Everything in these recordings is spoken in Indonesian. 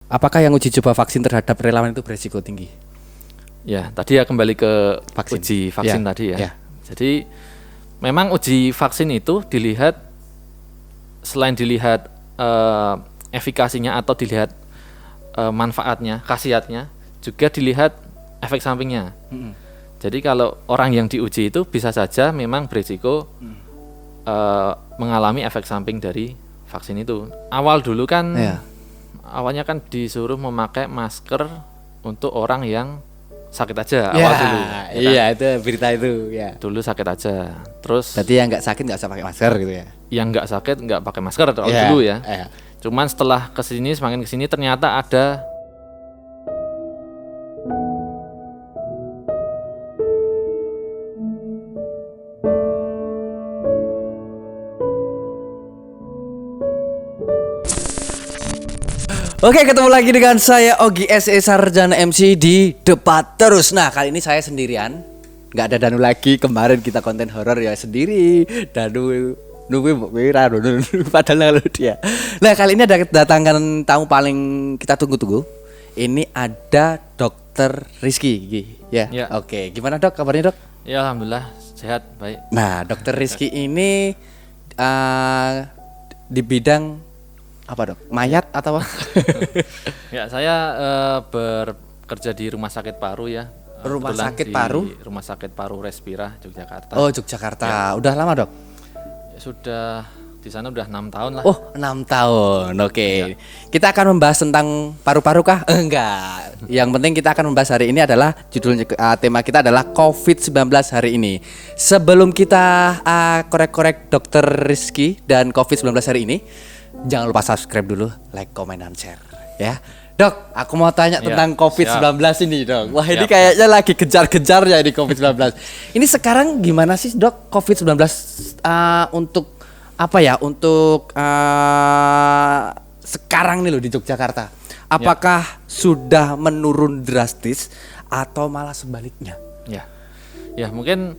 Apakah yang uji coba vaksin terhadap relawan itu beresiko tinggi? Ya, tadi ya kembali ke Vaksin. uji vaksin Ya, tadi ya. ya. Jadi memang uji vaksin itu dilihat selain dilihat efikasinya atau dilihat manfaatnya, khasiatnya, juga dilihat efek sampingnya. Jadi kalau orang yang diuji itu bisa saja memang berisiko mengalami efek samping dari vaksin itu. Awal dulu kan, awalnya kan disuruh memakai masker untuk orang yang sakit aja awal dulu. Iya, itu berita itu. Ya. Dulu sakit aja. Terus Berarti yang nggak sakit nggak usah pakai masker gitu ya? yang nggak sakit nggak pakai masker awal Iya, dulu ya. iya. Cuman setelah kesini semakin kesini ternyata ada Oke, ketemu lagi dengan saya Ogi SE Sarjana MC di Debat Terus. Nah, kali ini saya sendirian. Nggak ada Danu lagi. Kemarin kita konten horor ya sendiri. Danu nunggu Wira padahal lalu dia. Nah, kali ini ada kedatangan tamu paling kita tunggu-tunggu. Ini ada Dokter Rizky. Ya. Ya. Oke, gimana Dok kabarnya Dok? ya alhamdulillah sehat baik. Nah, Dokter Rizky ini di bidang apa Dok? Mayat atau apa? Ya saya bekerja di Rumah Sakit Paru ya. Rumah Kebetulan Sakit di Paru? Rumah Sakit Paru Respira Yogyakarta. Oh, Yogyakarta. Udah lama Dok? Ya, sudah di sana udah 6 tahun lah. Oh, 6 tahun. Oke. Kita akan membahas tentang paru-paru kah? Enggak. Yang penting kita akan membahas hari ini adalah judulnya tema kita adalah COVID-19 hari ini. Sebelum kita korek-korek Dokter Rizky dan COVID-19 hari ini, jangan lupa subscribe dulu, like, comment, dan share ya. Dok, aku mau tanya Ya, tentang COVID-19 ini Dok. Wah, ini Siap, kayaknya lagi kejar-kejarnya ini COVID-19. Ini sekarang gimana sih Dok COVID-19 untuk apa ya? Untuk sekarang nih loh di Yogyakarta. Apakah sudah menurun drastis atau malah sebaliknya? Ya. Ya, mungkin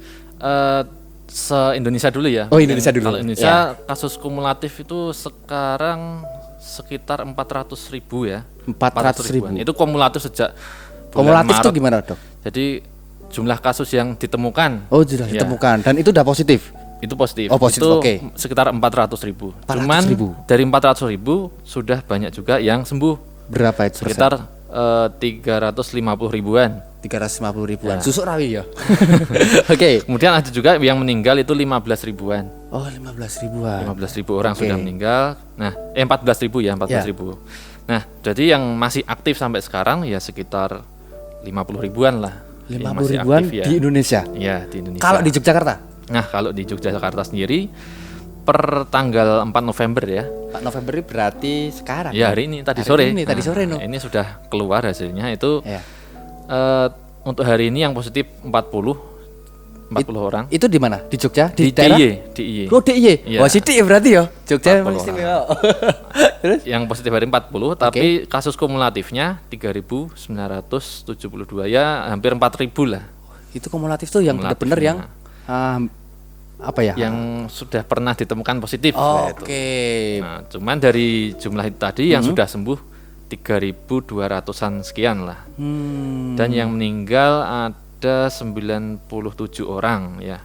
se-Indonesia dulu ya. Oh, Indonesia dulu. Kalau Indonesia kasus kumulatif itu sekarang sekitar 400.000 ya. 400.000. Itu kumulatif sejak Kumulatif bulan itu Maret. gimana Dok? Jadi jumlah kasus yang ditemukan Oh, sudah Ya. ditemukan dan itu udah positif. itu positif. Oh, positif, itu oke. sekitar 400.000. 400.000. Cuman dari 400.000 sudah banyak juga yang sembuh. Berapa itu? Sekitar 350 ribuan. 350 ribuan. Susuk rawi ya. Oke. Kemudian ada juga yang meninggal itu 15 ribuan. Oh, 15 ribuan. 15.000 orang Oke. sudah meninggal. Nah, 14.000 ya, 14.000. Nah, jadi yang masih aktif sampai sekarang ya sekitar 50 ribuan lah. yang 50 masih ribuan aktif ya. di Indonesia. Ya, di Indonesia. Kalau di Yogyakarta? Nah, kalau di Yogyakarta sendiri per tanggal 4 November ya. Pak November ini berarti sekarang. Ya, hari ini tadi Hari sore. ini, tadi sore, no. Ini sudah keluar hasilnya itu Ya. untuk hari ini yang positif 40 orang. Itu di mana? Di Jogja? Di daerah? DIY. Oh, DIY. Iya. Wah, sidik ya berarti ya. Jogja 40 memang istimewa. Terus? Yang positif hari 40, tapi kasus kumulatifnya 3.972 ya, hampir 4.000 lah. Itu kumulatif tuh yang benar-benar yang apa ya? Yang sudah pernah ditemukan positif. Oh, gitu. oke. Nah, cuman dari jumlah itu tadi yang sudah sembuh 3.200-an sekian lah. Dan yang meninggal ada 97 orang ya.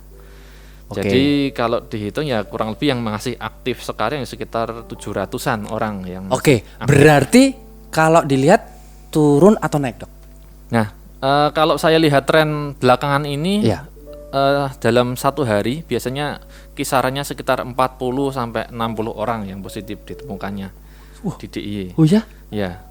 Oke. Jadi kalau dihitung ya kurang lebih yang masih aktif sekarang ya sekitar 700-an orang yang Oke, aktif. berarti kalau dilihat turun atau naik, Dok? Nah, kalau saya lihat tren belakangan ini Iya. dalam satu hari biasanya kisarannya sekitar 40 sampai 60 orang yang positif ditemukannya di DIY. Oh ya? Ya.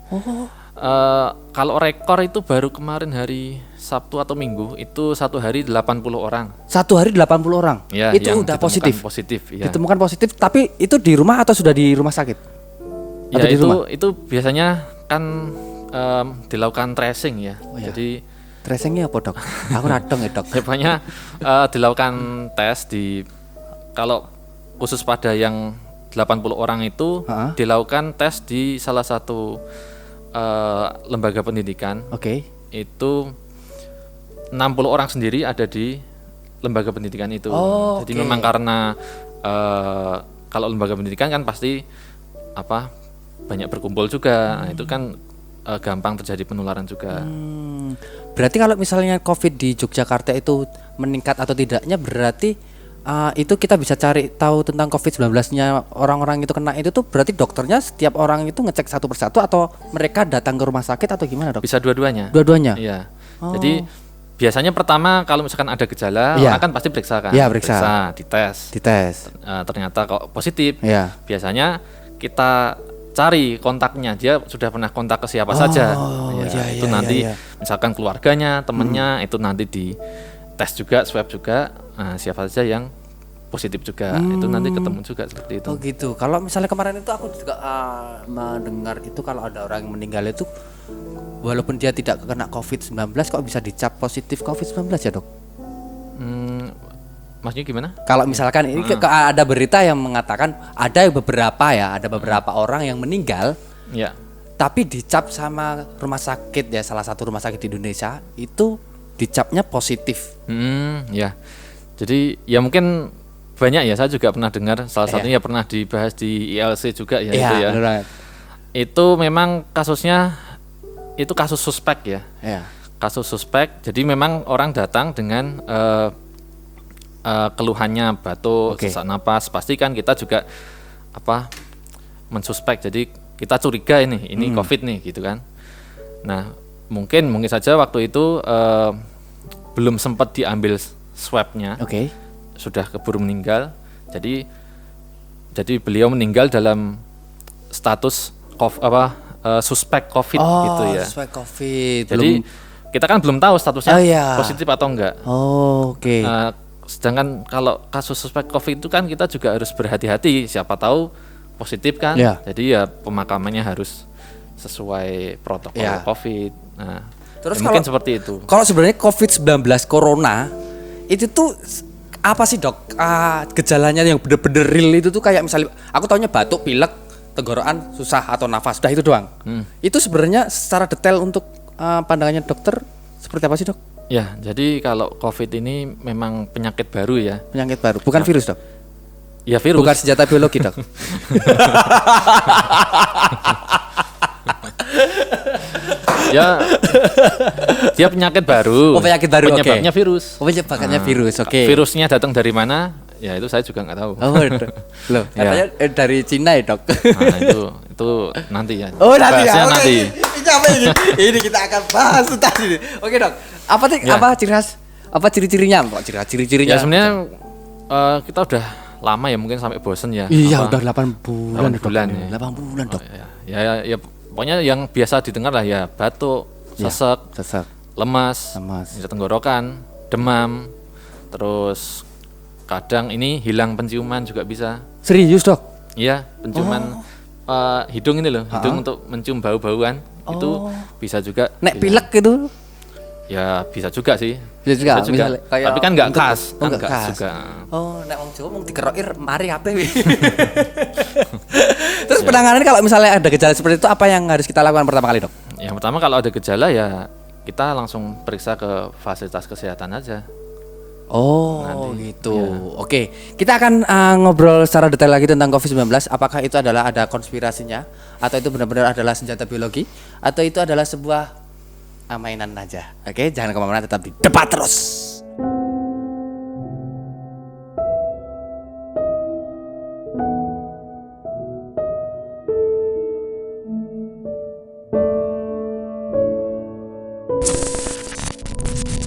Kalau rekor itu baru kemarin hari Sabtu atau Minggu itu satu hari 80 orang. Satu hari 80 orang. Ya, itu yang udah ditemukan positif. Positif, ya. Ditemukan positif, tapi itu di rumah atau sudah di rumah sakit? Ya Atau di rumah? itu biasanya kan dilakukan tracing ya. Oh, ya. Jadi Tracingnya apa, Dok? Aku radong ya, Dok. banyak dilakukan tes kalau khusus pada yang 80 orang itu dilakukan tes di salah satu lembaga pendidikan. Oke. Itu 60 orang sendiri ada di lembaga pendidikan itu. Oh, jadi oke. memang karena kalau lembaga pendidikan kan pasti banyak berkumpul juga. Nah, itu kan gampang terjadi penularan juga. Berarti kalau misalnya COVID di Yogyakarta itu meningkat atau tidaknya, berarti itu kita bisa cari tahu tentang COVID-19-nya orang-orang itu kena itu tuh berarti dokternya setiap orang itu ngecek satu persatu atau mereka datang ke rumah sakit atau gimana, Dok? Bisa dua-duanya. Dua-duanya? Iya. Jadi biasanya pertama kalau misalkan ada gejala, Iya. orang kan pasti periksa kan. Iya, periksa. Dites. Dites. Ternyata kok positif. Iya. Biasanya kita cari kontaknya, dia sudah pernah kontak ke siapa saja. iya, Itu iya, nanti iya. misalkan keluarganya, temennya, itu nanti di tes juga, swab juga, siapa saja yang positif juga, itu nanti ketemu juga seperti itu. Oh gitu. Kalau misalnya kemarin itu aku juga mendengar itu kalau ada orang yang meninggal itu walaupun dia tidak kena COVID-19 kok bisa dicap positif COVID-19 ya, Dok? Maksudnya gimana? Kalau misalkan ini ada berita yang mengatakan ada beberapa orang yang meninggal Ya. tapi dicap sama rumah sakit ya, salah satu rumah sakit di Indonesia itu dicapnya positif. Ya. Jadi ya mungkin banyak ya, saya juga pernah dengar, salah satunya pernah dibahas di ILC juga ya, itu ya. Benar banget. Itu memang kasusnya itu kasus suspek ya. Iya. Kasus suspek. Jadi memang orang datang dengan keluhannya batuk, Oke. sesak napas, pasti kan kita juga mensuspek. Jadi kita curiga ini COVID nih gitu kan. Nah, mungkin saja waktu itu belum sempat diambil swabnya. Oke. Sudah keburu meninggal. Jadi beliau meninggal dalam status suspek COVID gitu ya. Suspek COVID. Jadi kita kan belum tahu statusnya positif atau enggak. Oke. Sedangkan kalau kasus suspek COVID itu kan kita juga harus berhati-hati, siapa tahu positif kan. Iya. Jadi ya pemakamannya harus sesuai protokol COVID. Nah, Terus mungkin kalau- seperti itu. Kalau sebenarnya COVID-19 corona itu tuh apa sih, Dok? Gejalanya yang bener-bener real itu tuh kayak misalnya aku taunya batuk, pilek, tenggorokan susah atau nafas, udah itu doang. Itu sebenarnya secara detail untuk pandangannya dokter seperti apa sih, Dok? Ya, jadi kalau COVID ini memang penyakit baru ya. Penyakit baru, bukan virus, Dok. Ya virus. Bukan senjata biologi, Dok. Ya, dia penyakit baru. Oh, penyakit baru, oke. Penyebabnya virus. Oh, penyebabnya virus, oke. Virusnya datang dari mana? Ya itu saya juga nggak tahu. Oh, loh, katanya dari Cina ya, Dok. Nah, itu nanti ya. Oh, nanti ya. Bahasnya Oke, nanti. Ini apa ini? Ini kita akan bahas tadi. Oke, Dok. Apa sih Ya. apa ciri khas? Apa ciri-cirinya? Kok ciri-cirinya? Ya sebenarnya kita udah lama ya, mungkin sampai bosen ya. Iya, Apa- udah 8 bulan, 8 bulan Dok. ya. 8 bulan, Dok. Ya, pokoknya yang biasa didengar lah ya, batuk, sesek, Sesak. lemas, Lemas. tenggorokan, demam, terus kadang ini hilang penciuman juga bisa. Serius, Dok? Iya, penciuman hidung ini loh, hidung untuk mencium bau-bauan itu bisa juga. Nek hilang. pilek gitu. Ya bisa juga sih. Bisa juga, Bisa juga. misalnya kayak Tapi kan nggak untuk- khas, oh, kan nggak nggak khas. juga. Oh, nek wong Jawa mung dikeroir mari ape wi. Terus penanganan kalau misalnya ada gejala seperti itu apa yang harus kita lakukan pertama kali, Dok? Yang pertama kalau ada gejala ya kita langsung periksa ke fasilitas kesehatan aja. Oh, gitu. Oke, kita akan ngobrol secara detail lagi tentang COVID-19. Apakah itu adalah ada konspirasinya, atau itu benar-benar adalah senjata biologi, atau itu adalah sebuah mainan aja. Oke, jangan kemana-mana, tetap di Debat Terus.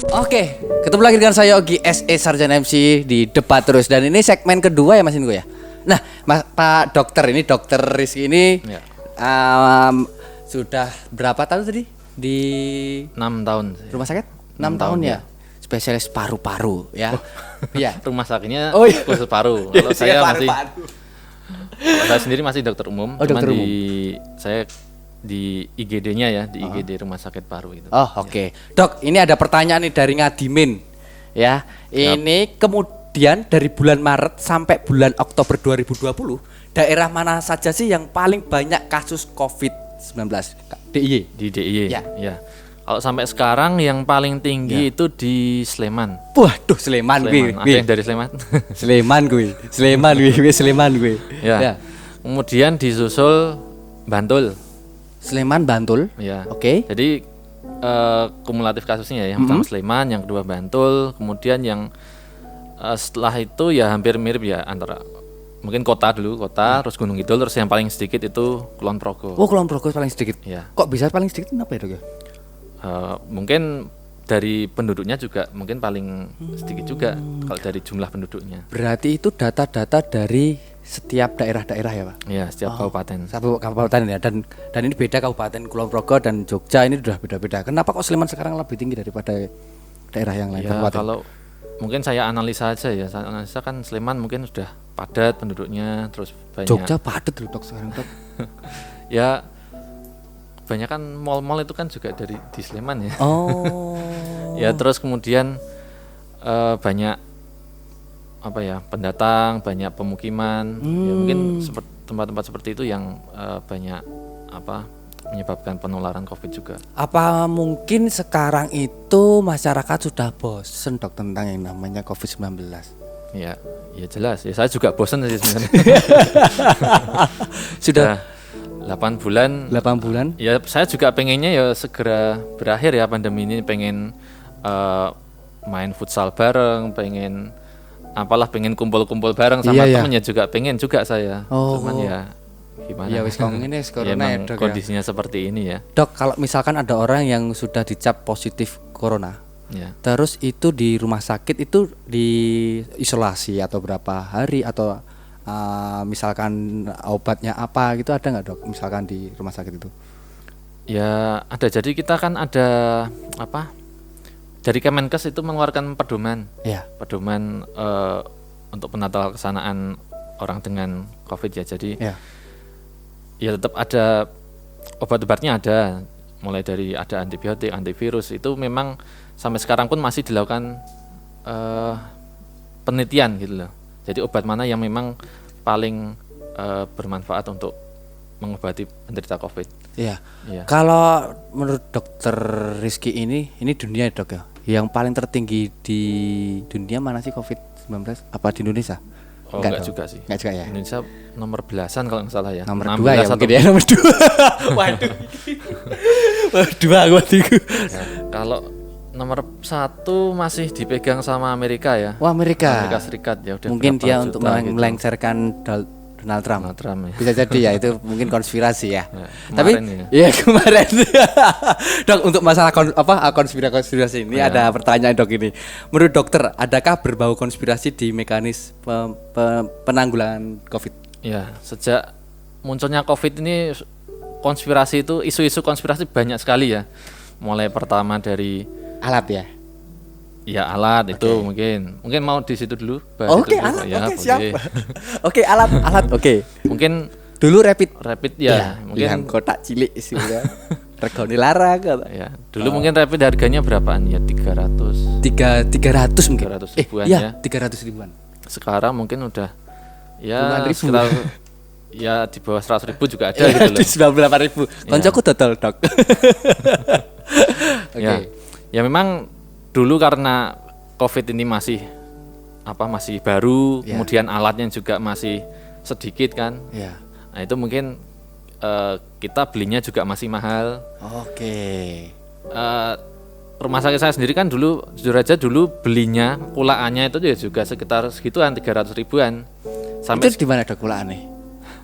Oke, ketemu lagi dengan saya Ogi SE Sarjana MC di Debat Terus, dan ini segmen kedua ya Mas Ingo ya. Nah, Pak Dokter ini, Dokter Rizky ini Ya. sudah berapa tahun tadi di 6 tahun sih. rumah sakit? 6 tahun ya. Spesialis paru-paru ya. Iya. Rumah sakitnya Oh, iya. khusus paru. Kalau saya masih, Paru-paru. kalau saya sendiri masih dokter umum. Oh, cuman dokter saya di IGD-nya ya, di IGD Rumah Sakit Paru itu. Oh, oke. Dok, ini ada pertanyaan nih dari Ngadimin. Ya. Ini kemudian dari bulan Maret sampai bulan Oktober 2020, daerah mana saja sih yang paling banyak kasus COVID-19? DIY. Di DIY. Ya. Ya. Kalau sampai sekarang yang paling tinggi itu di Sleman. Waduh, Sleman gue. Sleman. Ada yang dari Sleman? Sleman gue. Sleman gue. Ya. Kemudian disusul Bantul. Sleman, Bantul. Ya. Oke. Jadi kumulatif kasusnya ya, yang pertama Sleman, yang kedua Bantul, kemudian yang setelah itu ya hampir mirip ya, antara mungkin kota dulu, terus Gunung Kidul, terus yang paling sedikit itu Kulon Progo. Oh, Kulon Progo paling sedikit. Ya. Kok bisa paling sedikit kenapa ya, Dok ya? Mungkin dari penduduknya juga mungkin paling sedikit juga kalau dari jumlah penduduknya. Berarti itu data-data dari setiap daerah-daerah ya, Pak? Ya, setiap kabupaten. Satu kabupaten ya, dan ini beda kabupaten Kulon Progo dan Jogja ini sudah beda-beda. Kenapa kok Sleman sekarang lebih tinggi daripada daerah yang lain? Ya, Kabupaten? kalau mungkin saya analisa aja ya, saya analisa kan Sleman mungkin sudah padat penduduknya, terus banyak. Jogja padat loh, Dok, sekarang, Dok. Ya, kebanyakan mall-mall itu kan juga dari di Sleman ya. Oh. Ya, terus kemudian banyak apa ya, pendatang, banyak pemukiman. Ya, mungkin tempat-tempat seperti itu yang banyak apa menyebabkan penularan COVID juga. Apa mungkin sekarang itu masyarakat sudah bosen, Dok, tentang yang namanya COVID-19? Ya, ya jelas. Ya saya juga bosan sih sebenarnya. Sudah 8 bulan. 8 bulan? Ya saya juga pengennya ya segera berakhir ya pandemi ini, pengen main futsal bareng, pengen kumpul-kumpul bareng sama Iya, temen ya, juga pengen juga saya. Oh. Cuman ya gimana? Ya wis kok ngene wis Ya, corona ya, emang Dok, ya. kondisinya seperti ini ya. Dok, kalau misalkan ada orang yang sudah dicap positif corona, Ya. terus itu di rumah sakit itu diisolasi atau berapa hari, atau misalkan obatnya apa gitu, ada nggak, Dok, misalkan di rumah sakit itu? Ya ada, jadi kita kan ada apa? Dari Kemenkes itu mengeluarkan pedoman. Iya. Pedoman untuk penata laksanaan orang dengan COVID ya. Jadi Iya. ya tetap ada obat-obatnya, ada mulai dari ada antibiotik, antivirus, itu memang sampai sekarang pun masih dilakukan penelitian gitu loh. Jadi obat mana yang memang paling bermanfaat untuk mengobati penderita COVID. Iya. Iya. Kalau menurut Dokter Rizky ini dunia, Dok, ya, yang paling tertinggi di dunia mana sih COVID-19? Apa di Indonesia? Oh, enggak Dok? juga sih. Enggak juga ya. Indonesia nomor belasan kalau nggak salah ya. Nomor 16 2 ya atau mungkin ya, nomor 2. Waduh. Waduh, aku. Ya, kalau nomor 1 masih dipegang sama Amerika ya. Wah, Amerika. Amerika Serikat ya, udah Mungkin berapa dia untuk juta gitu. melengsarkan Donald Trump. Donald Trump ya. Bisa jadi ya, itu mungkin konspirasi ya. Ya, Tapi kemarin ya kemarin. Dok, untuk masalah konspirasi ini Ya. ada pertanyaan, Dok, ini. Menurut dokter, adakah berbau konspirasi di mekanisme penanggulangan COVID? Ya, sejak munculnya COVID ini konspirasi itu, isu-isu konspirasi banyak sekali ya. Mulai pertama dari Alat ya. ya alat itu mungkin mau di situ dulu. bahas Oke, itu dulu. alat. Ya, Oke, siap. boleh. Oke, alat. Oke. Mungkin Dulu rapid ya, yang mungkin kotak cilik sih ya. Regane larang kata. ya. Dulu mungkin rapid harganya berapaan ya? 300 300 mungkin. 300 ribuan iya, ya. 300 ribuan. Sekarang mungkin udah Puluhan ya ribu. sekitar ya di bawah 100 ribu juga ada gitu loh. Di 98.000. Koncoku total, Dok. Oke. Ya, ya memang dulu karena COVID ini masih baru, Ya. kemudian alatnya juga masih sedikit kan. Ya. Nah itu mungkin kita belinya juga masih mahal. Oke. Rumah sakit saya sendiri kan dulu, jujur aja dulu belinya kulaannya itu juga sekitar segituan, 300 ribuan. Sampai Itu di mana, Dok, kulaannya?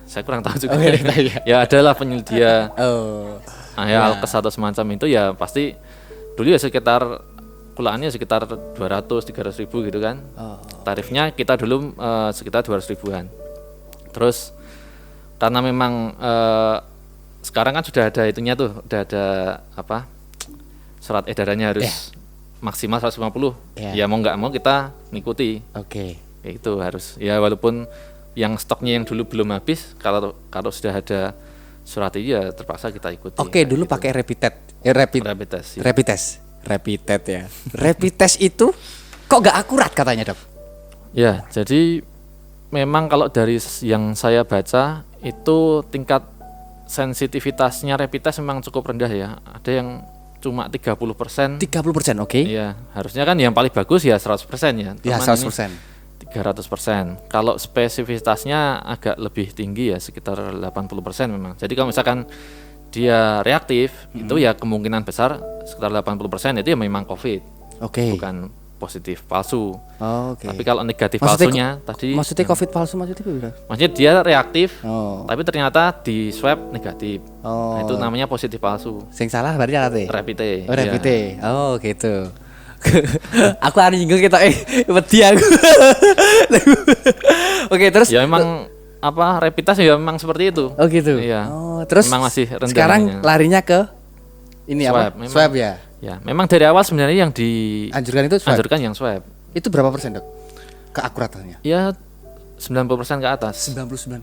saya kurang tahu juga. Oh, iya, iya. Ya adalah penyedia Oh. ya Alkes atau semacam itu ya, pasti dulu ya sekitar kulaannya sekitar 200-300 ribu gitu kan. Tarifnya kita dulu sekitar 200 ribuan. Terus karena memang sekarang kan sudah ada itunya tuh, udah ada apa, surat edarannya harus maksimal 150. Ya mau nggak mau kita ngikuti. Oke. Ya, itu harus ya, walaupun yang stoknya yang dulu belum habis, kalau sudah ada surat itu ya terpaksa kita ikuti. Oke, dulu pakai rapid test. Rapid test. Ya. Rapid test. Rapid test ya. Rapid test itu kok nggak akurat katanya, Dok? Ya, jadi memang kalau dari yang saya baca itu tingkat sensitivitasnya rapid test memang cukup rendah ya. Ada yang cuma 30%. 30%, oke. Iya, harusnya kan yang paling bagus ya 100% ya. Ya, Cuman 100%. ini 300%. Kalau spesifitasnya agak lebih tinggi ya, sekitar 80% memang. Jadi kalau misalkan dia reaktif, itu ya kemungkinan besar sekitar 80% itu ya memang COVID, Oke. bukan positif palsu. Oh, oke. Tapi kalau negatif Maksudnya palsunya tadi, Maksudnya COVID palsu maksudnya apa? maksudnya dia reaktif, Oh. tapi ternyata di swab negatif. Oh. Nah, itu namanya positif palsu. Sing salah berarti apa? Rapid. Oh, Iya. rapid. Oh, gitu. Aku harus nyinggung kita wedi aku. Oke, terus Ya memang apa rapid test ya memang seperti itu. Oh, gitu. Iya. Oh, terus memang masih rendah. sekarang larinya ke ini Swab, apa? memang. Swab ya. Ya, memang dari awal sebenarnya yang dianjurkan Anjurkan itu swab. yang swab. Itu berapa persen, Dok? Keakuratannya? Ya 90% ke atas. 99.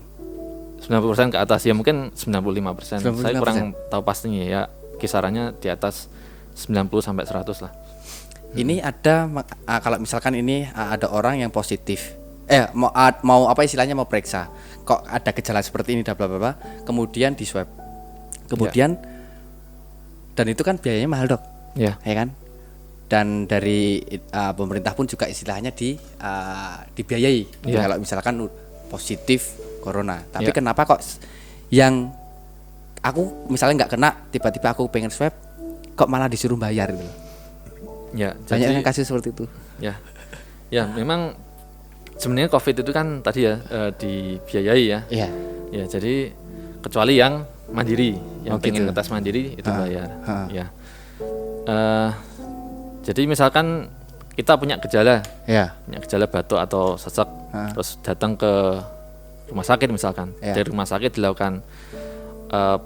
90% ke atas ya mungkin 95%. Saya 95%. kurang tahu pastinya ya. Kisarannya di atas 90 sampai 100 lah. Ini ada kalau misalkan ini ada orang yang positif. Mau apa istilahnya mau periksa. Kok ada gejala seperti ini bla bla bla, kemudian di swab. Kemudian dan itu kan biayanya mahal, Dok. Ya. Ya kan? Dan dari pemerintah pun juga istilahnya dibiayai gitu, Iya. kalau misalkan positif corona. Tapi Iya. kenapa kok yang aku misalnya nggak kena tiba-tiba aku pengen swab kok malah disuruh bayar gitu loh. Ya, Banyak jadi yang kasih seperti itu. ya. Ya, memang sebenarnya COVID itu kan tadi ya dibiayai ya. Iya. Ya, jadi kecuali yang mandiri, yang Oh, pengen gitu. ngetes mandiri itu bayar. ha. Ya. Jadi misalkan kita punya gejala Ya. batuk atau sesak, terus datang ke rumah sakit misalkan. Ya. Dari rumah sakit dilakukan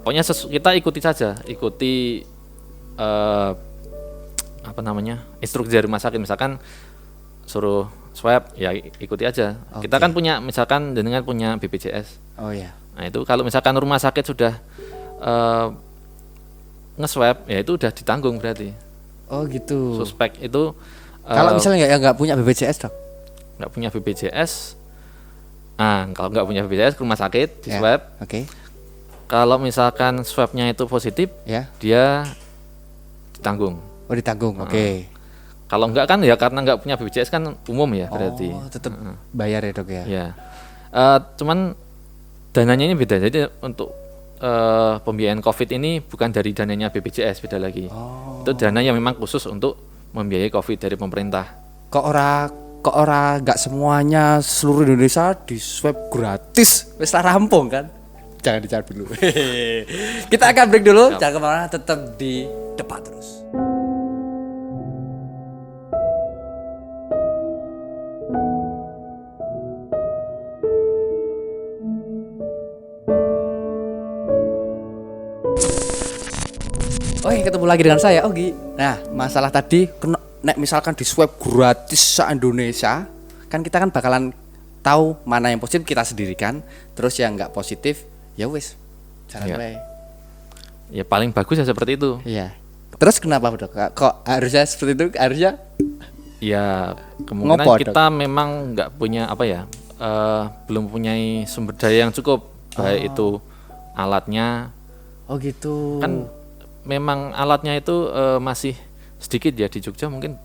pokoknya kita ikuti saja, apa namanya, instruksi dari rumah sakit. Misalkan suruh swab, ya ikuti aja. Kita kan punya, misalkan dengan punya BPJS. Oh ya. Nah itu kalau misalkan rumah sakit sudah nge-swab, ya itu udah ditanggung berarti. Oh gitu. Suspek itu Kalau misalnya nggak punya BPJS, Dok. nggak punya BPJS, kalau nggak punya BPJS ke rumah sakit di Ya. swab. Oke. Kalau misalkan swabnya itu positif, Ya. dia ditanggung. Oh ditanggung. Oke. Kalau enggak kan ya karena nggak punya BPJS kan umum ya berarti. Oh, tetap bayar ya, Dok ya. Ya. Cuman dananya ini beda. Jadi untuk pembiayaan COVID ini bukan dari dananya BPJS, beda lagi. Itu dana yang memang khusus untuk membiayai COVID dari pemerintah. Kok ora nggak semuanya seluruh Indonesia di swab gratis. Wis lah rampung kan? Jangan dicari dulu. Kita akan break dulu. Jangan kemana, tetap di depan terus. Oke, ketemu lagi dengan saya Ogi. Nah, masalah tadi misalkan di swab gratis se-Indonesia, kan kita kan bakalan tahu mana yang positif kita sendirikan, terus yang nggak positif ya wis jalan Iya. wae. Ya paling bagus ya seperti itu. Iya. Terus kenapa, Dok? Kok harusnya seperti itu? Harusnya Ya kemungkinan Ngopo, Dok? kita memang nggak punya apa ya, belum mempunyai sumber daya yang cukup, baik itu alatnya. oh gitu. Kan memang alatnya itu masih sedikit ya di Jogja, mungkin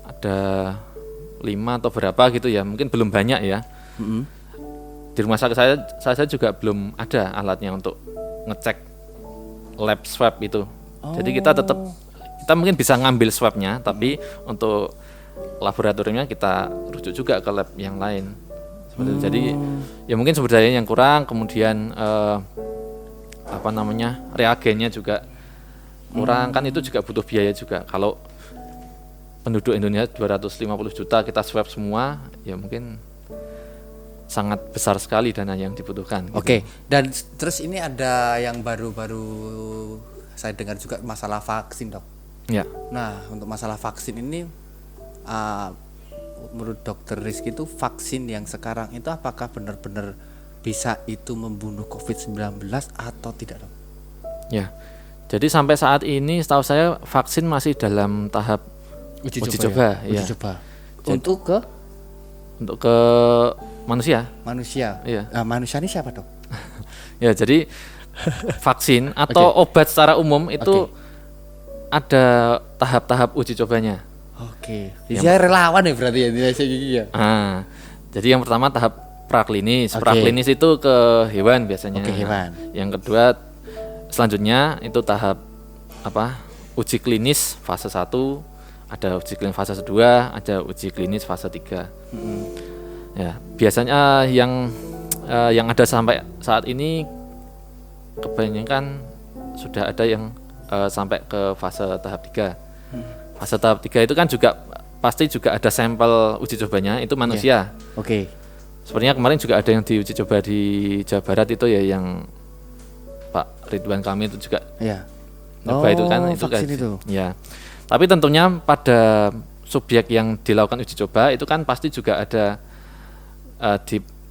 ada 5 atau berapa gitu ya, mungkin belum banyak ya. Di rumah sakit saya juga belum ada alatnya untuk ngecek lab swab itu. Jadi kita mungkin bisa ngambil swabnya, tapi untuk laboratoriumnya kita rujuk juga ke lab yang lain. Seperti itu. Jadi ya mungkin sumber daya yang kurang, kemudian apa namanya, reagennya juga kurang, kan itu juga butuh biaya juga. Kalau penduduk Indonesia 250 juta kita swab semua, ya mungkin sangat besar sekali dana yang dibutuhkan. gitu. Oke, dan terus ini ada yang baru-baru saya dengar juga masalah vaksin, Dok. Ya. Nah, untuk masalah vaksin ini menurut Dokter Rizky itu vaksin yang sekarang itu apakah benar-benar bisa itu membunuh COVID-19 atau tidak, Dok? Ya. Jadi sampai saat ini setahu saya vaksin masih dalam tahap uji coba, ya. Uji coba. Untuk ke Untuk ke manusia. manusia. Iya. Nah, manusia ini siapa, Dok? Ya, jadi vaksin atau obat secara umum itu ada tahap-tahap uji cobanya. Oke. Dia relawan ya berarti ya Indonesia gigi ya. Jadi yang pertama tahap praklinis. Oke. Praklinis itu ke hewan biasanya. Oke, hewan. Yang kedua selanjutnya itu tahap uji klinis fase 1, ada uji klinis fase 2, ada uji klinis fase 3. Ya, biasanya yang ada sampai saat ini kebanyakan sudah ada yang sampai ke fase tahap 3. Fase tahap 3 itu kan juga pasti juga ada sampel uji cobanya itu manusia. Oke. Sebenarnya kemarin juga ada yang diuji coba di Jawa Barat itu ya, yang Pak Ridwan Kamil itu juga nyoba itu kan, itu vaksin itu. Ya. Tapi tentunya pada subjek yang dilakukan uji coba itu kan pasti juga ada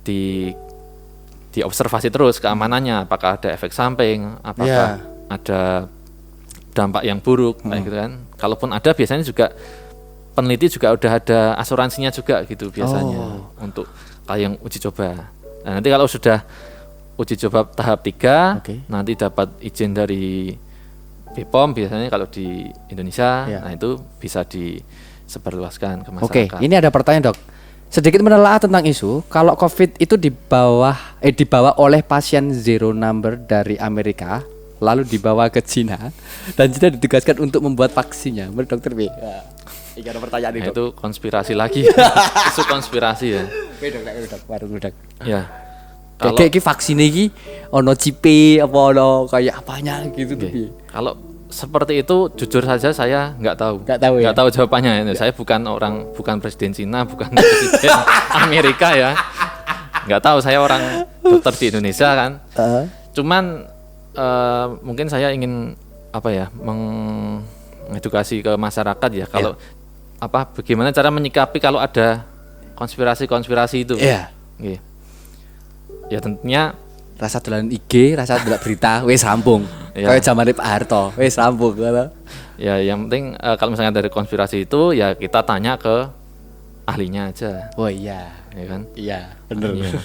di observasi terus keamanannya, apakah ada efek samping, apakah ada dampak yang buruk, kayak gitu kan. Kalaupun ada, biasanya juga peneliti juga udah ada asuransinya juga gitu biasanya untuk kayak yang uji coba. Nah, nanti kalau sudah uji coba tahap 3, nanti dapat izin dari BPOM biasanya kalau di Indonesia, nah itu bisa disebarluaskan ke masyarakat. Oke, ini ada pertanyaan dok. Sedikit menelaah tentang isu kalau COVID itu dibawa oleh pasien zero number dari Amerika, lalu dibawa ke Cina dan Cina ditugaskan untuk membuat vaksinnya. Menurut dokter B. Ini ada pertanyaan Nah, itu konspirasi lagi. Isu konspirasi ya. Dok. Ya. Kayak vaksin ini ono cipe apa ono kayak apanya gitu. Kalau seperti itu jujur saja saya nggak tahu. Nggak tahu jawabannya. Saya bukan presiden Cina, bukan presiden Amerika ya. Nggak tahu, saya orang dokter di Indonesia kan. Cuman mungkin saya ingin mengedukasi ke masyarakat ya, kalau bagaimana cara menyikapi kalau ada konspirasi itu. Iya. Ya tentunya rasa dolan IG, rasa dolan berita, wis rampung. Kayak zamane Pak Harto, wis rampung ngono. Ya yang penting kalau misalnya dari konspirasi itu ya kita tanya ke ahlinya aja. Oh iya, ya kan? Iya, bener. Iya.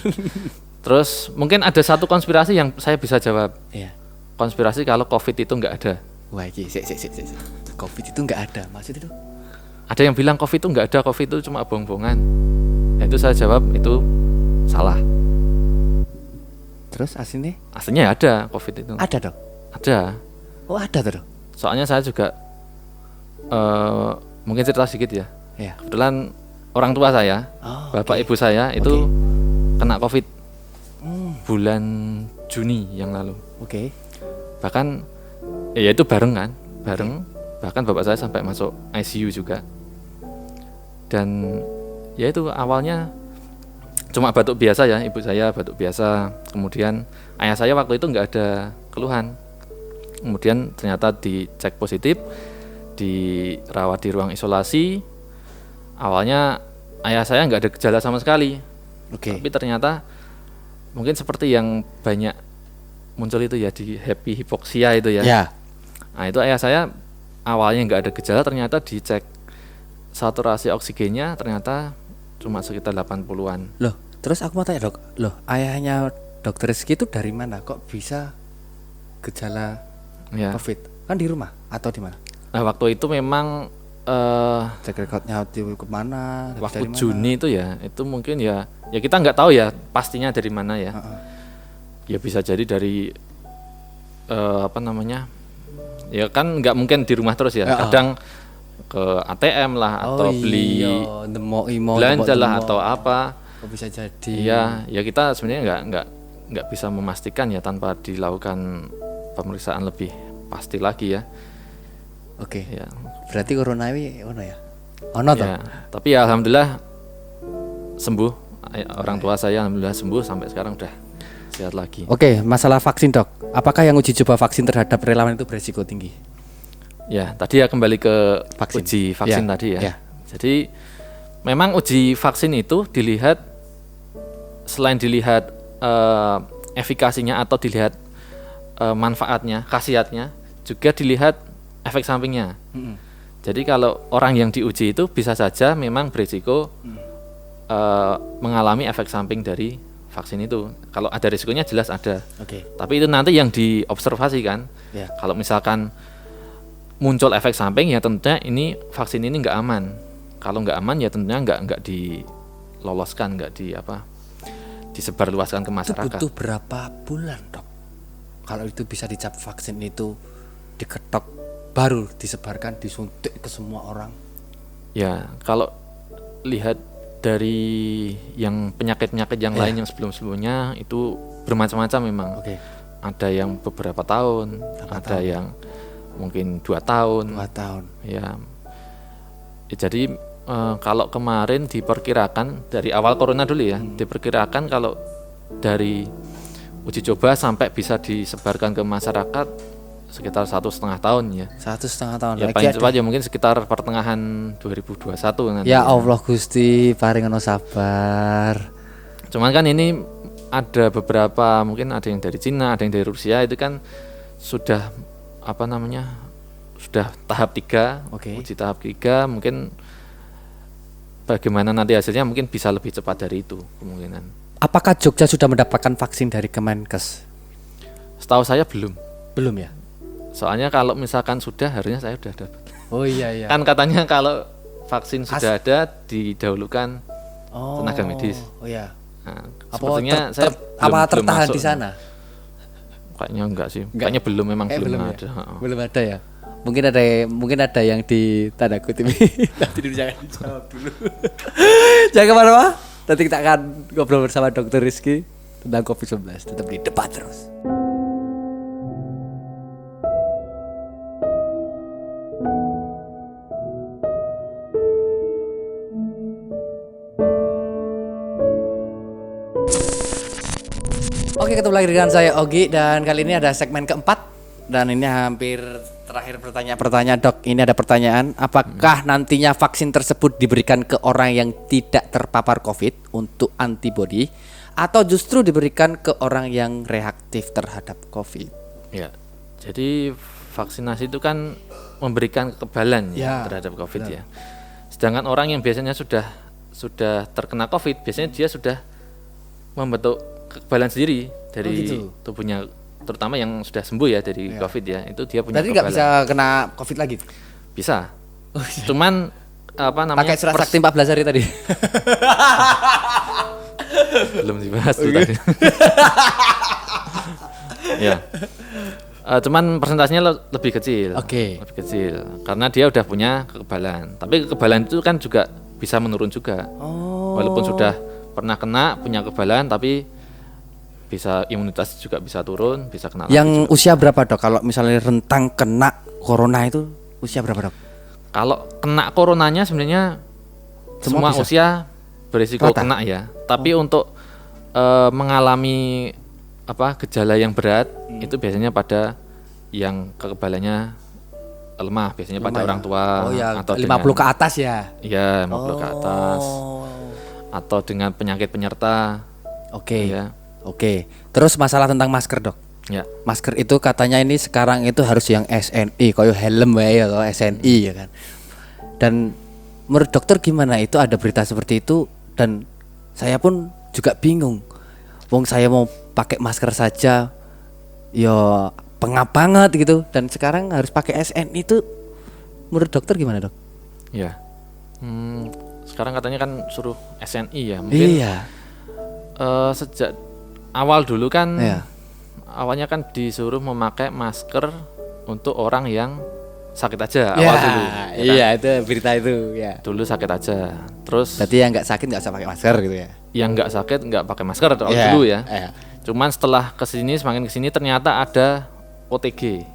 Terus mungkin ada satu konspirasi yang saya bisa jawab. Iya. Konspirasi kalau COVID itu nggak ada. Wah, iki COVID itu nggak ada, maksud itu? Ada yang bilang COVID itu nggak ada, COVID itu cuma bohong-bohongan. Ya, itu saya jawab itu salah. Terus aslinya? Aslinya ada COVID itu. Ada dong. Ada. Oh ada tuh. Soalnya saya juga mungkin cerita sedikit ya. Iya. Kebetulan orang tua saya, bapak ibu saya itu kena COVID bulan Juni yang lalu. Bahkan ya itu bareng. Bahkan bapak saya sampai masuk ICU juga. Dan ya itu awalnya cuma batuk biasa ya, ibu saya batuk biasa. Kemudian ayah saya waktu itu nggak ada keluhan. Kemudian ternyata dicek positif, dirawat di ruang isolasi. Awalnya ayah saya nggak ada gejala sama sekali. Tapi ternyata mungkin seperti yang banyak muncul itu ya, di happy hipoksia itu ya. Nah itu ayah saya awalnya nggak ada gejala, ternyata dicek saturasi oksigennya ternyata cuma sekitar 80-an. Loh, terus aku mau tanya dok, loh ayahnya dokter Rizky itu dari mana? Kok bisa gejala COVID? Kan di rumah atau di mana? Nah waktu itu memang cek rekodnya di kemana? Waktu Juni itu ya, itu mungkin ya kita nggak tahu ya pastinya dari mana ya. Ya bisa jadi dari ya kan nggak mungkin di rumah terus ya. Kadang ke ATM lah atau beli belanja lah atau apa. Bisa jadi. Ya kita sebenarnya nggak bisa memastikan ya tanpa dilakukan pemeriksaan lebih pasti lagi ya. Ya. Berarti corona ini ono ya? Ono toh? Ya, tapi ya alhamdulillah sembuh. Orang tua saya alhamdulillah sembuh sampai sekarang udah sehat lagi. Masalah vaksin dok. Apakah yang uji coba vaksin terhadap relawan itu beresiko tinggi? Ya, tadi ya kembali ke uji vaksin tadi ya. Jadi memang uji vaksin itu dilihat, selain dilihat efikasinya atau dilihat manfaatnya, khasiatnya, juga dilihat efek sampingnya. Jadi kalau orang yang diuji itu bisa saja memang berisiko mengalami efek samping dari vaksin itu. Kalau ada risikonya jelas ada. Tapi itu nanti yang diobservasi kan. Kalau misalkan muncul efek samping ya tentunya ini vaksin ini nggak aman. Kalau nggak aman ya tentunya nggak diloloskan, nggak disebarluaskan ke masyarakat. Itu butuh berapa bulan dok? kalau itu bisa dicap vaksin itu diketok baru disebarkan disuntik ke semua orang? Ya, kalau lihat dari yang penyakit-penyakit yang lain yang sebelum-sebelumnya itu bermacam-macam memang. Oke. Ada yang beberapa tahun, ada yang mungkin 2 tahun. 2 tahun. Ya. Jadi kalau kemarin diperkirakan dari awal corona dulu ya, diperkirakan kalau dari uji coba sampai bisa disebarkan ke masyarakat sekitar 1,5 tahun ya. 1,5 tahun Ya lagi paling ada. cepat ya mungkin sekitar pertengahan 2021 nanti. Ya Allah Gusti, paringono sabar. Cuman kan ini ada beberapa, mungkin ada yang dari Cina, ada yang dari Rusia, itu kan sudah apa namanya, sudah tahap 3, Oke. uji tahap 3, mungkin bagaimana nanti hasilnya mungkin bisa lebih cepat dari itu kemungkinan. Apakah Jogja sudah mendapatkan vaksin dari Kemenkes? Setahu saya belum. Belum ya? Soalnya kalau misalkan sudah, harusnya saya sudah dapat. Oh iya. Kan katanya kalau vaksin sudah ada didahulukan Oh. tenaga medis. Oh iya. Nah, Apa sepertinya saya apa belum tertahan masuk. di sana? Kayaknya enggak sih. Kayaknya belum, memang belum ya? ada. Heeh. Belum ada ya. Mungkin ada yang di tanda kutip. Nanti dulu jangan dijawab dulu. Jangan kemana-mana. Nanti kita akan ngobrol bersama Dr. Rizky tentang COVID-19. Tetap di debat terus. Oke, ketemu lagi dengan saya Ogi dan kali ini ada segmen keempat dan ini hampir terakhir pertanyaan Dok. Ini ada pertanyaan, apakah nantinya vaksin tersebut diberikan ke orang yang tidak terpapar COVID untuk antibodi atau justru diberikan ke orang yang reaktif terhadap COVID? Ya. Jadi vaksinasi itu kan memberikan kekebalan Ya, terhadap COVID ya. Sedangkan orang yang biasanya sudah terkena COVID, biasanya dia sudah membentuk kekebalan sendiri dari gitu. tubuhnya, terutama yang sudah sembuh ya dari COVID ya, itu dia punya Berarti nggak kekebalan. bisa kena COVID lagi? Bisa. Cuman apa namanya? Pakai surat sakti 14 hari tadi. Belum dibahas tuh tadi. Ya. Cuman persentasenya lebih kecil. Oke. Lebih kecil karena dia udah punya kekebalan. Tapi kekebalan itu kan juga bisa menurun juga. Oh. Walaupun sudah pernah kena, punya kekebalan, tapi bisa imunitas juga bisa turun, bisa kena lagi Yang juga. usia berapa Dok? Kalau misalnya rentang kena corona itu usia berapa Dok? Kalau kena coronanya sebenarnya Semua semua bisa? usia berisiko Rata? kena ya. Tapi untuk mengalami gejala yang berat itu biasanya pada yang kekebalannya lemah, biasanya pada Lemah orang ya? tua Oh ya, atau 50 ke atas ya. Iya, 50 ke atas Oh. atau dengan penyakit penyerta. Oke. Ya. Oke. Terus masalah tentang masker, Dok. Ya. Masker itu katanya ini sekarang itu harus yang SNI, koyo helm wae atau SNI ya kan. Dan menurut dokter gimana, itu ada berita seperti itu dan saya pun juga bingung. Wong saya mau pakai masker saja ya pengap banget gitu dan sekarang harus pakai SNI itu menurut dokter gimana, Dok? Ya. Sekarang katanya kan suruh SNI ya. Mungkin Iya. sejak awal dulu kan Iya. awalnya kan disuruh memakai masker untuk orang yang sakit aja awal dulu. Ya kan? Iya, itu berita itu ya. Dulu sakit aja. Terus Berarti yang nggak sakit nggak usah pakai masker gitu ya. yang nggak sakit nggak pakai masker awal Iya, dulu ya. iya. Cuman setelah kesini semakin kesini ternyata ada OTG.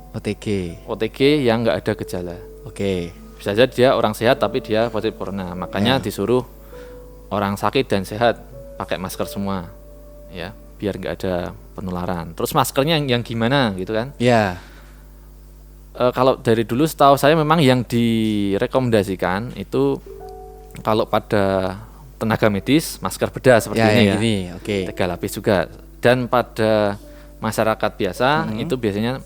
OTG yang nggak ada gejala. Oke. Bisa saja dia orang sehat tapi dia positif corona. Makanya disuruh orang sakit dan sehat pakai masker semua, ya, biar nggak ada penularan. Terus maskernya yang gimana gitu kan? Ya. Kalau dari dulu setahu saya memang yang direkomendasikan itu kalau pada tenaga medis masker bedah seperti Ya, ini yang ya, gini, oke. 3 lapis juga. Dan pada masyarakat biasa itu biasanya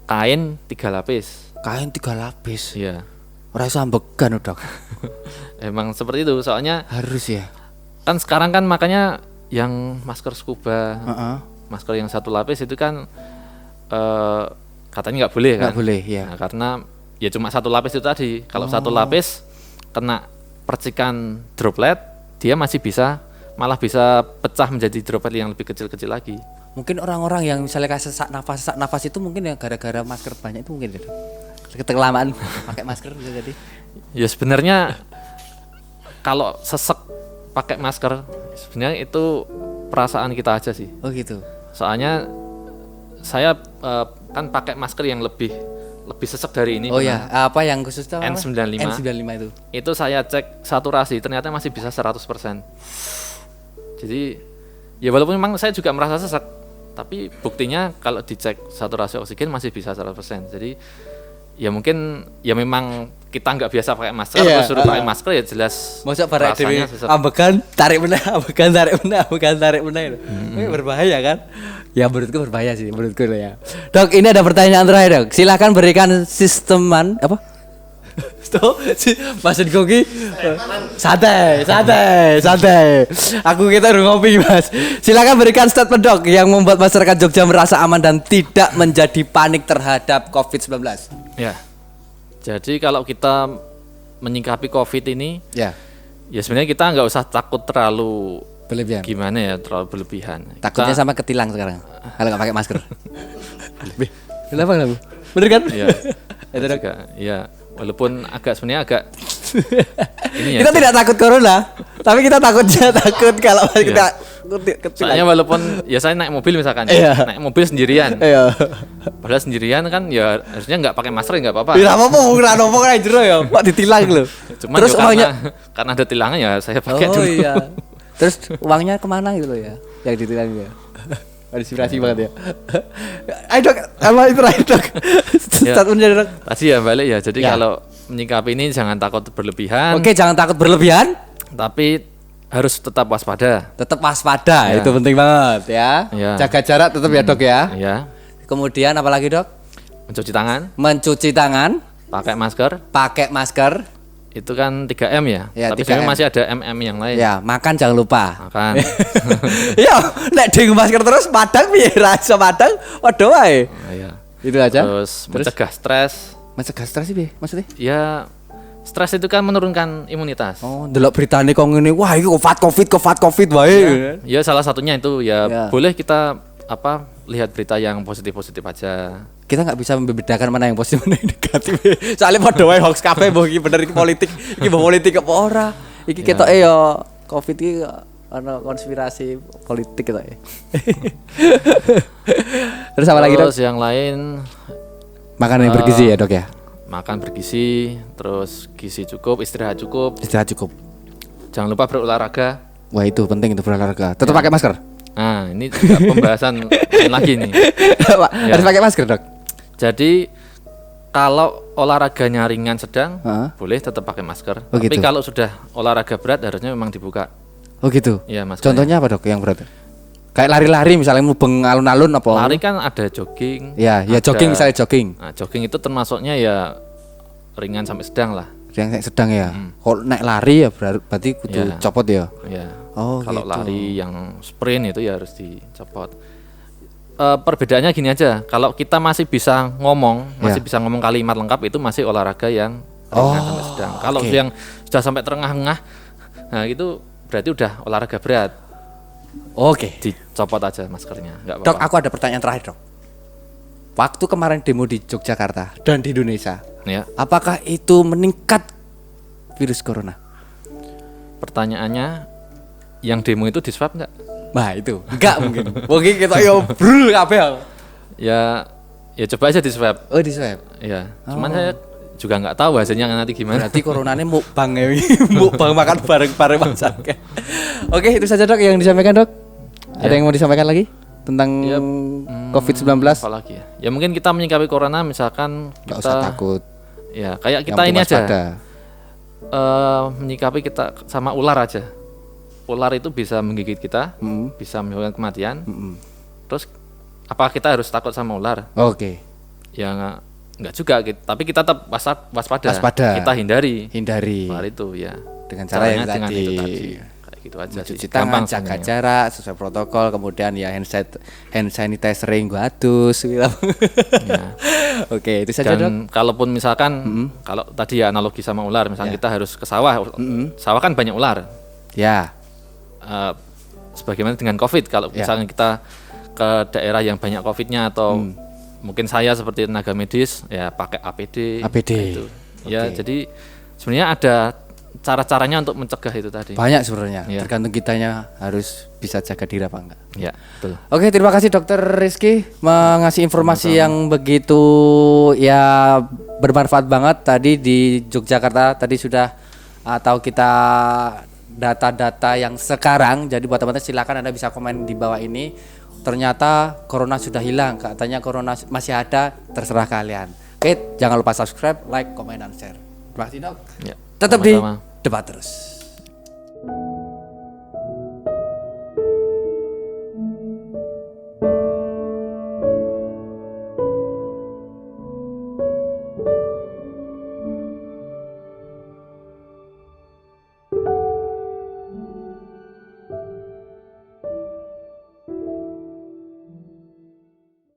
kain 3 lapis. Kain 3 lapis. Ya, Ora iso ambegan, Dok. emang seperti itu. Soalnya Harus ya. kan sekarang kan makanya yang masker scuba, Heeh. masker yang 1 lapis itu kan katanya nggak boleh kan? Nggak boleh, ya. Nah, karena ya cuma 1 lapis itu tadi. Kalau 1 lapis kena percikan droplet, dia masih bisa malah bisa pecah menjadi droplet yang lebih kecil-kecil lagi. Mungkin orang-orang yang misalnya kayak sesak nafas itu mungkin yang gara-gara masker banyak itu mungkin itu. Kelamaan pakai masker bisa jadi. Ya sebenarnya kalau sesek pakai masker sebenarnya itu perasaan kita aja sih. Oh gitu. Soalnya saya kan pakai masker yang lebih sesek dari ini. Oh ya, apa yang khusus itu apa? N95. N95 itu. Itu saya cek saturasi ternyata masih bisa 100%. Jadi ya walaupun memang saya juga merasa sesek, tapi buktinya kalau dicek saturasi oksigen masih bisa 100%. Jadi ya mungkin ya memang kita nggak biasa pakai masker, Iya, terus suruh pakai masker ya jelas Masa barang rasanya dewe sesek. ambekan tarik meneh, ambekan tarik meneh. Ini berbahaya kan? Ya menurutku berbahaya sih, menurutku ya. Dok, ini ada pertanyaan terakhir, Dok. Silakan berikan sisteman apa? Stop, Mas Gogi. Santai. Aku kita udah ngopi, Mas. Silakan berikan statement, Dok, yang membuat masyarakat Jogja merasa aman dan tidak menjadi panik terhadap COVID-19. Ya. Jadi kalau kita menyikapi COVID ini, Ya, ya sebenarnya kita nggak usah takut terlalu berlebihan. gimana ya, terlalu berlebihan. Takutnya Kita- sama ketilang sekarang kalau nggak pakai masker. Kenapa? Bener kan? Iya. Itu, Dok. juga, ya walaupun sebenarnya agak ini ya. Kita tidak takut corona, tapi kita takut kalau kita ketilang. Soalnya walaupun ya saya naik mobil misalkan, Iya. naik mobil sendirian. Iya. Padahal sendirian kan ya harusnya nggak pakai masker ya nggak apa-apa. Ya apa ora nopo kae jero ya. Kok ditilang lho. Cuman Terus ya uangnya karena ada tilangan ya saya pakai Oh dulu. iya. Terus uangnya kemana gitu loh ya? Yang ditilang ya. Inspirasi banget ya. Ayo, Dok, apa itu terakhir, Dok? Ya. Statementnya, Dok. Tadi ya balik ya. Jadi Ya. kalau menyikapi ini jangan takut berlebihan, Oke, jangan takut berlebihan. tapi harus tetap waspada. Tetap waspada, Ya. itu penting banget ya. Ya. Jaga jarak tetap ya, Dok ya. Ya, Kemudian apa lagi, Dok? mencuci tangan, Mencuci tangan, pakai masker, pakai masker, itu kan 3M ya. Ya, Tapi 3M. sebenarnya masih ada MM yang lain. ya, makan jangan lupa. Makan. Ya, nek ding masker terus padang piye ra iso padang, padha wae. Ya. Itu aja. Terus mencegah stres. mencegah stres sih piye maksudnya? Ya, stres itu kan menurunkan imunitas. Oh, ndelok beritane kok ngene, wah iki COVID wae. Ya salah satunya itu ya, Ya. boleh kita lihat berita yang positif-positif aja. Kita nggak bisa membedakan mana yang positif mana yang negatif. Soalnya padha wae hoax kabeh mbok iki bener iki politik, iki mbok politik apa ora. Iki ketoke ya COVID iki ana konspirasi politik ketoke. Terus apa lagi, Dok? Terus yang lain Makanan yang bergizi ya, Dok ya. makan bergizi, terus gizi cukup, istirahat cukup. Istirahat cukup. Jangan lupa berolahraga. Wah, itu penting itu berolahraga. Tetap pakai masker. Nah, ini juga pembahasan lain lagi nih. Pak, harus pakai masker, Dok. Jadi kalau olahraganya ringan sedang, Heeh. boleh tetap pakai masker. Oh, Tapi gitu. kalau sudah olahraga berat harusnya memang dibuka. Oh gitu. Iya, maskernya. Contohnya apa, Dok, yang berat? Kayak lari-lari misalnya mubeng alun-alun apa? Lari kan ada jogging. Ya, ya ada- jogging misalnya jogging. Nah, jogging itu termasuknya ya ringan sampai sedang lah. Yang sedang ya. Kalau naik lari ya berarti kudu Ya. copot ya. Ya. Oh, Kalau gitu. lari yang sprint itu ya harus dicopot. Perbedaannya gini aja, kalau kita masih bisa ngomong, masih Ya. bisa ngomong kalimat lengkap itu masih olahraga yang ringan sampai sedang. Kalau oke. yang sudah sampai terengah-engah, nah itu berarti udah olahraga berat. Oke. Dicopot aja maskernya, nggak Dok, apa-apa. aku ada pertanyaan terakhir, Dok. Waktu kemarin demo di Yogyakarta dan di Indonesia, Ya, apakah itu meningkat virus corona? pertanyaannya, yang demo itu di swab nggak? Nah, itu. Enggak mungkin. Mungkin kita yo brul kabeh. Ya, ya coba aja di swab. Oh, di swab. Ya, cuman saya juga nggak tahu hasilnya nanti gimana. Berarti coronanya mukbang ya. Mukbang makan bareng-bareng masak. Oke, itu saja, Dok, yang disampaikan, Dok. Ada yang mau disampaikan lagi tentang Ya, COVID-19? Apalagi ya? Ya mungkin kita menyikapi corona misalkan Enggak kita usah takut. ya kayak Yang kita penting ini aja waspada. menyikapi kita sama ular aja. Ular itu bisa menggigit kita, Mm. bisa menyebabkan kematian. Mm-mm. Terus apa kita harus takut sama ular? Oke. Ya nggak juga, tapi kita tetap waspada. Waspada. Kita hindari hindari ular itu ya. dengan cara yang Caranya dengan tadi. itu tadi. Kayak gitu aja sih. Mencuci tangan, Gampang jaga sebenarnya. jarak sesuai protokol, kemudian ya hand sanitizer gue adus gitu. Ya. Oke, itu saja, Dok. Dan kalaupun misalkan kalau tadi ya analogi sama ular, misalnya kita harus ke sawah, sawah kan banyak ular. Ya. sebagaimana dengan COVID, kalau misalnya kita ke daerah yang banyak COVID-nya atau mungkin saya seperti tenaga medis ya pakai APD. Gitu. Ya, jadi sebenarnya ada cara-caranya untuk mencegah itu tadi. Banyak sebenarnya, Iya. tergantung kitanya harus bisa jaga diri apa enggak. Ya, betul. Oke, terima kasih Dokter Rizky mengasih informasi yang begitu ya bermanfaat banget tadi di Yogyakarta. Tadi sudah tahu kita data-data yang sekarang. Jadi buat teman-teman silakan Anda bisa komen di bawah ini. Ternyata corona sudah hilang, katanya corona masih ada, terserah kalian. Oke, jangan lupa subscribe, like, komen, dan share. Terima kasih Dok. Ya, Tetap di sama-sama. Debat Terus.